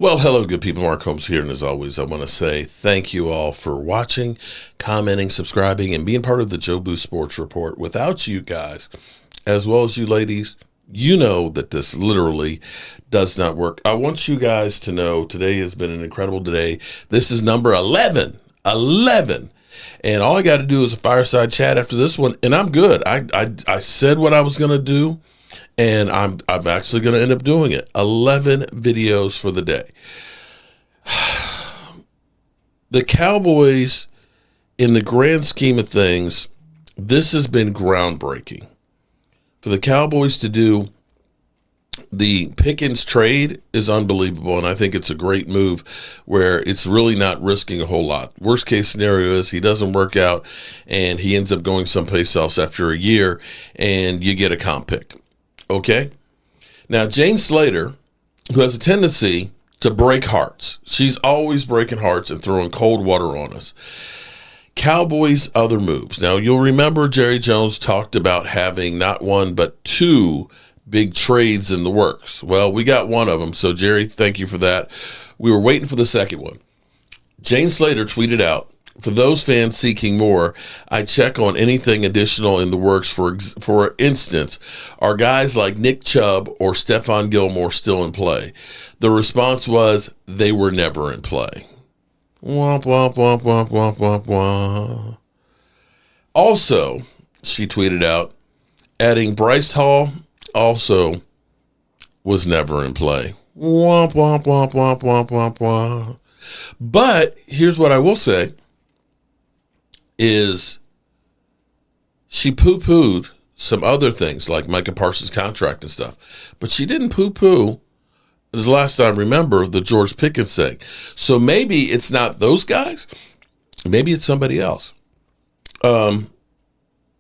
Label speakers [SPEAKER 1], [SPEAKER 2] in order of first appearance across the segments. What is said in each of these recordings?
[SPEAKER 1] Well, hello, good people. Mark Holmes here, and as always, I want to say thank you all for watching, commenting, subscribing, and being part of the Joe Boost Sports Report. Without you guys, as well as you ladies, you know that this literally does not work. I want you guys to know today has been an incredible day. This is number 11. 11. And all I got to do is a fireside chat after this one, and I'm good. I said what I was going to do. And I'm actually going to end up doing it. 11 videos for the day. The Cowboys, in the grand scheme of things, this has been groundbreaking. For the Cowboys to do the Pickens trade is unbelievable, and I think it's a great move where it's really not risking a whole lot. Worst case scenario is he doesn't work out, and he ends up going someplace else after a year, and you get a comp pick. Okay? Now, Jane Slater, who has a tendency to break hearts. She's always breaking hearts and throwing cold water on us. Cowboys' other moves. Now, you'll remember Jerry Jones talked about having not one but two big trades in the works. Well, we got one of them, so Jerry, thank you for that. We were waiting for the second one. Jane Slater tweeted out, "For those fans seeking more, I check on anything additional in the works. For instance, are guys like Nick Chubb or Stephon Gilmore still in play?" The response was, they were never in play. Womp, womp, womp, womp, womp, womp, womp. Also, she tweeted out, adding Bryce Hall also was never in play. Womp, womp, womp, womp, womp, womp, womp. But here's what I will say. Is she poo-pooed some other things like Micah Parsons' contract and stuff, but she didn't poo-poo, as the last I remember, the George Pickens thing. So maybe it's not those guys. Maybe it's somebody else.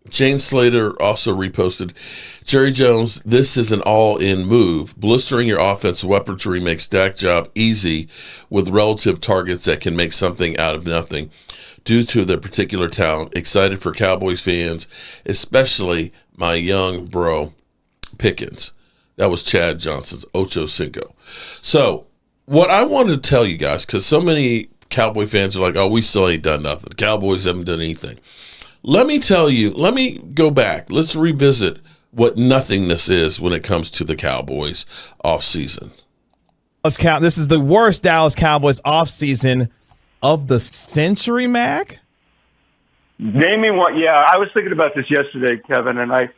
[SPEAKER 1] Jane Slater also reposted, Jerry Jones, this is an all-in move. Blistering your offensive weaponry makes Dak's job easy with relative targets that can make something out of nothing. Due to their particular talent, excited for Cowboys fans, especially my young bro, Pickens. That was Chad Johnson's Ocho Cinco. So, what I wanted to tell you guys, because so many Cowboy fans are like, oh, we still ain't done nothing. Cowboys haven't done anything. Let me tell you, let me go back. Let's revisit what nothingness is when it comes to the Cowboys offseason.
[SPEAKER 2] This is the worst Dallas Cowboys offseason of the century, Mac?
[SPEAKER 3] Name me one. Yeah, I was thinking about this yesterday, Kevin, and I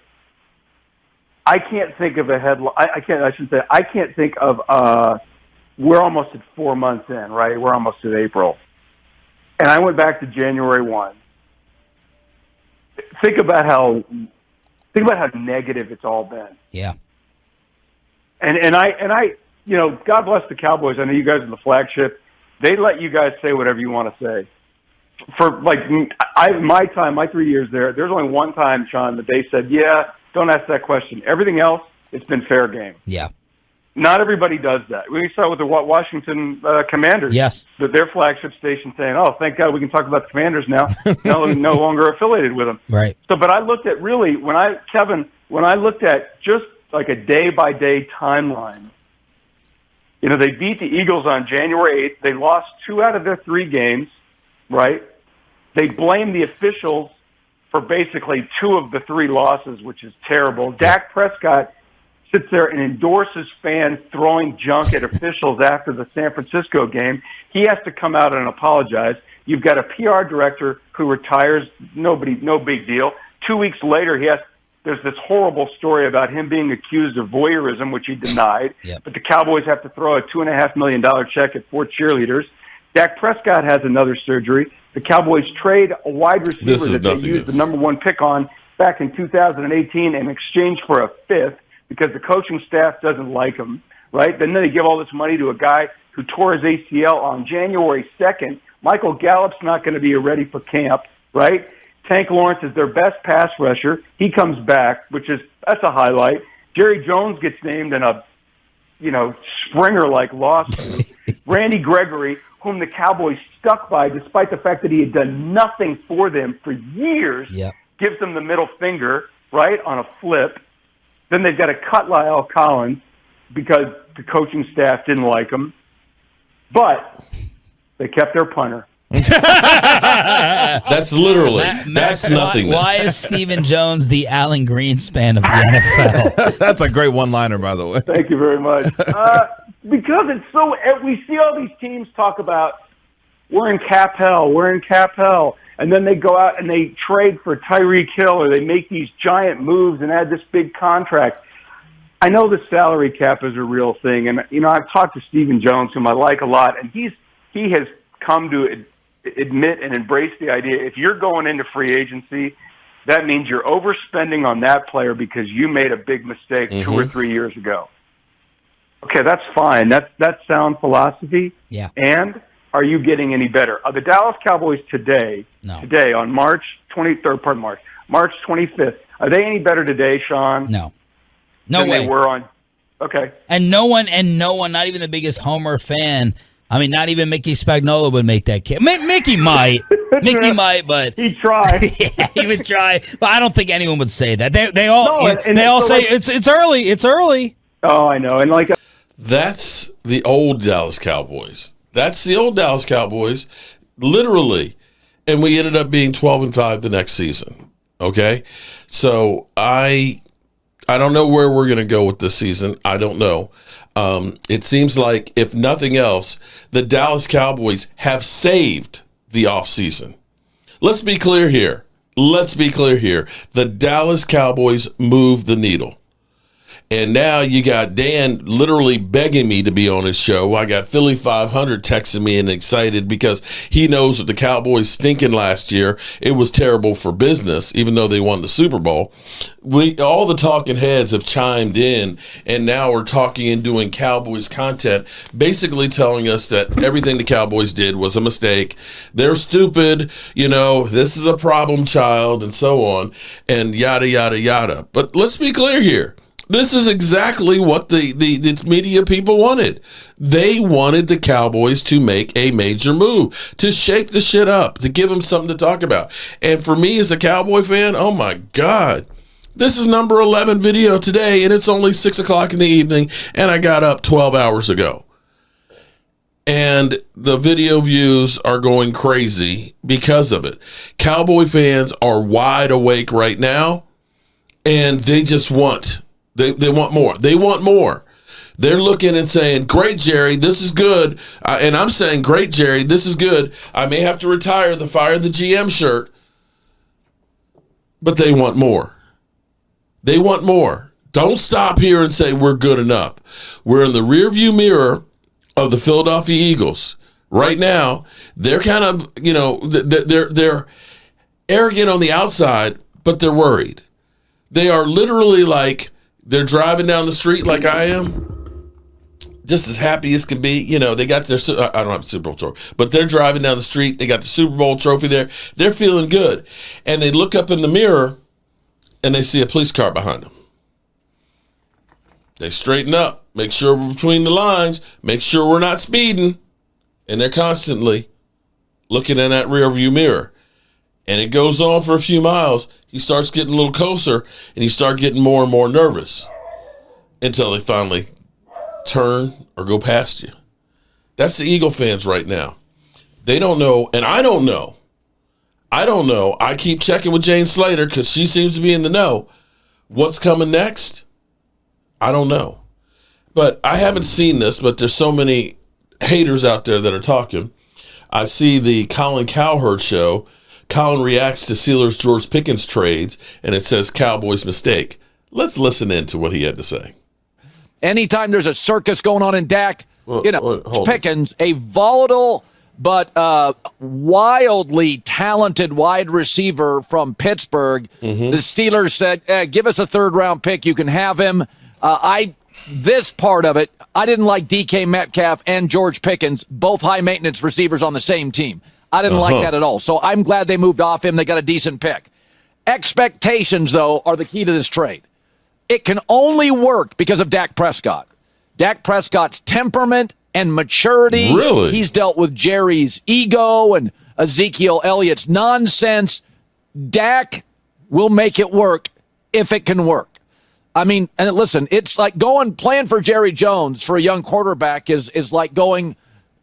[SPEAKER 3] can't think of a headline. I can't think of, we're almost at 4 months in, right? We're almost at April. And I went back to January 1. Think about how negative it's all been.
[SPEAKER 4] Yeah.
[SPEAKER 3] And I, you know, God bless the Cowboys. I know you guys are the flagship. They let you guys say whatever you want to say. For like my 3 years there's only one time, Sean, that they said, yeah, don't ask that question. Everything else, it's been fair game.
[SPEAKER 4] Yeah.
[SPEAKER 3] Not everybody does that. We saw with the Washington Commanders.
[SPEAKER 4] Yes.
[SPEAKER 3] Their flagship station saying, oh, thank God we can talk about the Commanders now. no longer affiliated with them.
[SPEAKER 4] Right.
[SPEAKER 3] So, but I looked at really, when I looked at just like a day-by-day timeline, you know, they beat the Eagles on January 8th. They lost 2 out of their 3 games, right? They blamed the officials for basically 2 of the 3 losses, which is terrible. Dak Prescott sits there and endorses fans throwing junk at officials after the San Francisco game. He has to come out and apologize. You've got a PR director who retires. No big deal. 2 weeks later, there's this horrible story about him being accused of voyeurism, which he denied.
[SPEAKER 4] Yep.
[SPEAKER 3] But the Cowboys have to throw a $2.5 million check at 4 cheerleaders. Dak Prescott has another surgery. The Cowboys trade a wide receiver that they used the number 1 pick on back in 2018 in exchange for a 5th because the coaching staff doesn't like him, right? Then they give all this money to a guy who tore his ACL on January 2nd. Michael Gallup's not going to be ready for camp, right? Tank Lawrence is their best pass rusher. He comes back, that's a highlight. Jerry Jones gets named in a, Springer-like lawsuit. Randy Gregory, whom the Cowboys stuck by despite the fact that he had done nothing for them for years, gives them the middle finger, right, on a flip. Then they've got to cut Lyle Collins because the coaching staff didn't like him. But they kept their punter.
[SPEAKER 1] That's literally that's nothingness.
[SPEAKER 4] Why is Stephen Jones the Alan Greenspan of the NFL?
[SPEAKER 2] That's a great one-liner, by the way.
[SPEAKER 3] Thank you very much. Because it's so, we see all these teams talk about we're in cap hell, and then they go out and they trade for Tyreek Hill, or they make these giant moves and add this big contract. I know the salary cap is a real thing, and I've talked to Stephen Jones, whom I like a lot, and he has come to admit and embrace the idea if you're going into free agency, that means you're overspending on that player because you made a big mistake 2 or 3 years ago. Okay, that's fine. That's sound philosophy.
[SPEAKER 4] Yeah.
[SPEAKER 3] And are you getting any better? The Dallas Cowboys today on March 25th, are they any better today, Sean?
[SPEAKER 4] No
[SPEAKER 3] than
[SPEAKER 4] way.
[SPEAKER 3] They were on. Okay.
[SPEAKER 4] And no one, not even the biggest Homer fan. I mean, not even Mickey Spagnola would make that kid. Mickey might. Mickey might, but
[SPEAKER 3] he'd try.
[SPEAKER 4] Yeah, he would try. But I don't think anyone would say that. They all say it's early. It's early.
[SPEAKER 3] Oh, I know. And
[SPEAKER 1] that's the old Dallas Cowboys. That's the old Dallas Cowboys, literally. And we ended up being 12-5 the next season. Okay, so I don't know where we're going to go with this season. I don't know. It seems like, if nothing else, the Dallas Cowboys have saved the offseason. Let's be clear here. The Dallas Cowboys moved the needle. And now you got Dan literally begging me to be on his show. I got Philly 500 texting me and excited because he knows that the Cowboys stinking last year. It was terrible for business, even though they won the Super Bowl. All the talking heads have chimed in, and now we're talking and doing Cowboys content, basically telling us that everything the Cowboys did was a mistake. They're stupid. This is a problem child, and so on, and yada, yada, yada. But let's be clear here. This is exactly what the media people wanted. They wanted the Cowboys to make a major move, to shake the shit up, to give them something to talk about. And for me as a Cowboy fan, oh my God, this is number 11 video today, and it's only 6 o'clock in the evening, and I got up 12 hours ago. And the video views are going crazy because of it. Cowboy fans are wide awake right now, and they just want... They want more. They want more. They're looking and saying, great, Jerry, this is good. And I'm saying, great, Jerry, this is good. I may have to retire the Fire the GM shirt. But they want more. They want more. Don't stop here and say we're good enough. We're in the rearview mirror of the Philadelphia Eagles. Right now, they're kind of, they're arrogant on the outside, but they're worried. They are literally like... They're driving down the street like I am, just as happy as can be. They got their, I don't have a Super Bowl trophy, but they're driving down the street. They got the Super Bowl trophy there. They're feeling good. And they look up in the mirror and they see a police car behind them. They straighten up, make sure we're between the lines, make sure we're not speeding. And they're constantly looking in that rear view mirror. And it goes on for a few miles. He starts getting a little closer, and he starts getting more and more nervous until they finally turn or go past you. That's the Eagle fans right now. They don't know, and I don't know. I keep checking with Jane Slater because she seems to be in the know. What's coming next? I don't know. But I haven't seen this, but there's so many haters out there that are talking. I see the Colin Cowherd show. Colin reacts to Steelers' George Pickens trades, and it says Cowboys mistake. Let's listen in to what he had to say.
[SPEAKER 5] Anytime there's a circus going on in Dak, Pickens, a volatile but wildly talented wide receiver from Pittsburgh. The Steelers said, give us a third-round pick. You can have him. This part of it, I didn't like DK Metcalf and George Pickens, both high-maintenance receivers on the same team. I didn't like that at all. So I'm glad they moved off him. They got a decent pick. Expectations, though, are the key to this trade. It can only work because of Dak Prescott. Dak Prescott's temperament and maturity.
[SPEAKER 1] Really?
[SPEAKER 5] He's dealt with Jerry's ego and Ezekiel Elliott's nonsense. Dak will make it work if it can work. I mean, and listen, it's like playing for Jerry Jones for a young quarterback is like going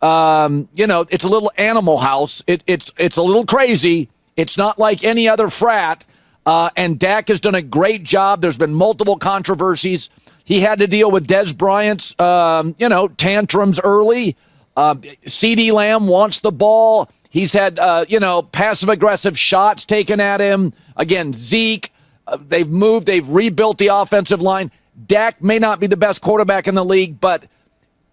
[SPEAKER 5] It's a little animal house. It's a little crazy. It's not like any other frat. And Dak has done a great job. There's been multiple controversies. He had to deal with Dez Bryant's, tantrums early. CeeDee Lamb wants the ball. He's had, passive-aggressive shots taken at him. Again, Zeke, they've rebuilt the offensive line. Dak may not be the best quarterback in the league, but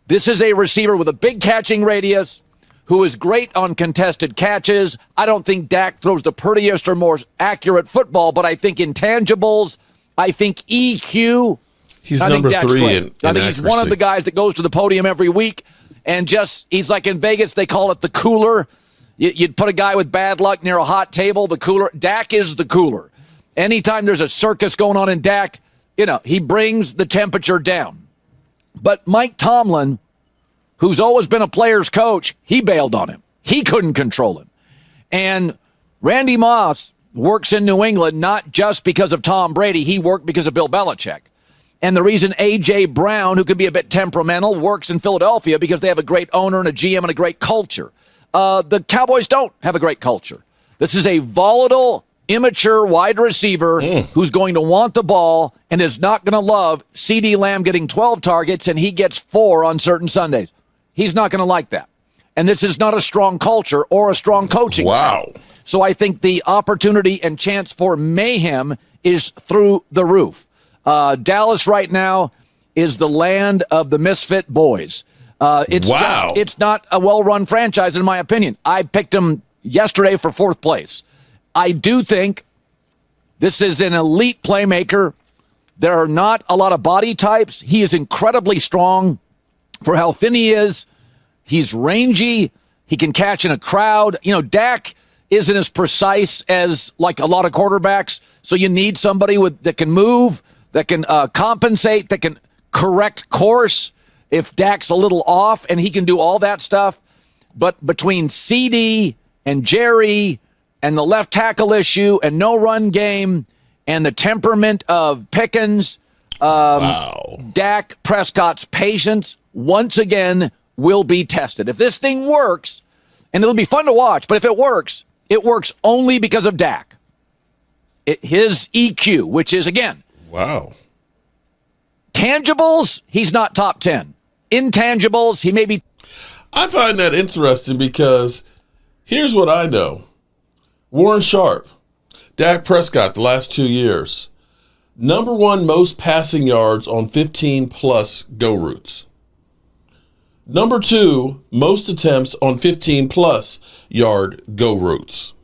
[SPEAKER 5] this is a receiver with a big catching radius who is great on contested catches. I don't think Dak throws the prettiest or more accurate football, but I think intangibles, I think EQ.
[SPEAKER 1] He's number
[SPEAKER 5] Dak's
[SPEAKER 1] 3
[SPEAKER 5] great.
[SPEAKER 1] in
[SPEAKER 5] I think
[SPEAKER 1] accuracy.
[SPEAKER 5] he's one of the guys that goes to the podium every week and he's like in Vegas, they call it the cooler. You'd put a guy with bad luck near a hot table, the cooler. Dak is the cooler. Anytime there's a circus going on in Dak, he brings the temperature down. But Mike Tomlin, who's always been a player's coach, he bailed on him. He couldn't control him. And Randy Moss works in New England not just because of Tom Brady. He worked because of Bill Belichick. And the reason A.J. Brown, who can be a bit temperamental, works in Philadelphia because they have a great owner and a GM and a great culture. The Cowboys don't have a great culture. This is a volatile, immature wide receiver who's going to want the ball and is not going to love CeeDee Lamb getting 12 targets and he gets 4 on certain Sundays. He's not going to like that. And this is not a strong culture or a strong coaching
[SPEAKER 1] Wow.
[SPEAKER 5] staff. So I think the opportunity and chance for mayhem is through the roof. Dallas right now is the land of the misfit boys. It's not a well-run franchise, in my opinion. I picked them yesterday for 4th place. I do think this is an elite playmaker. There are not a lot of body types. He is incredibly strong for how thin he is. He's rangy. He can catch in a crowd. Dak isn't as precise as like a lot of quarterbacks. So you need somebody that can move, that can compensate, that can correct course if Dak's a little off, and he can do all that stuff. But between CD and Jerry and the left tackle issue and no run game and the temperament of Pickens, Dak Prescott's patience once again will be tested. If this thing works, and it'll be fun to watch, but if it works only because of Dak. His EQ, which is, again, tangibles, he's not top 10. Intangibles, he may be.
[SPEAKER 1] I find that interesting because here's what I know. Warren Sharp, Dak Prescott the last 2 years, number 1 most passing yards on 15-plus go routes. Number 2 most attempts on 15-plus yard go routes.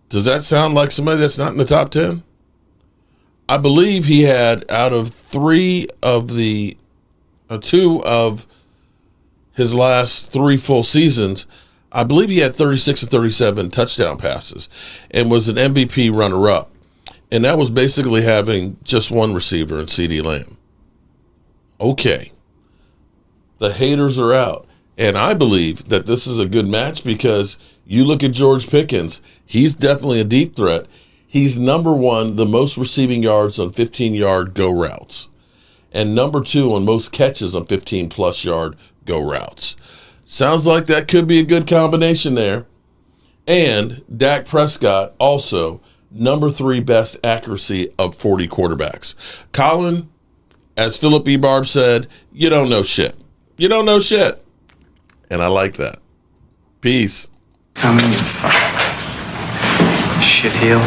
[SPEAKER 1] Does that sound like somebody that's not in the top 10? I believe he had out of 2 of his last 3 full seasons, I believe he had 36 and 37 touchdown passes and was an MVP runner-up. And that was basically having just one receiver in CeeDee Lamb. Okay. The haters are out. And I believe that this is a good match because you look at George Pickens, he's definitely a deep threat. He's number 1, the most receiving yards on 15-yard go routes. And number 2 on most catches on 15-plus yard go routes. Sounds like that could be a good combination there. And Dak Prescott also number 3 best accuracy of 40 quarterbacks. Colin, as Philip E. Barb said, you don't know shit. You don't know shit. And I like that. Peace.
[SPEAKER 6] Come in, you fucking shitheel.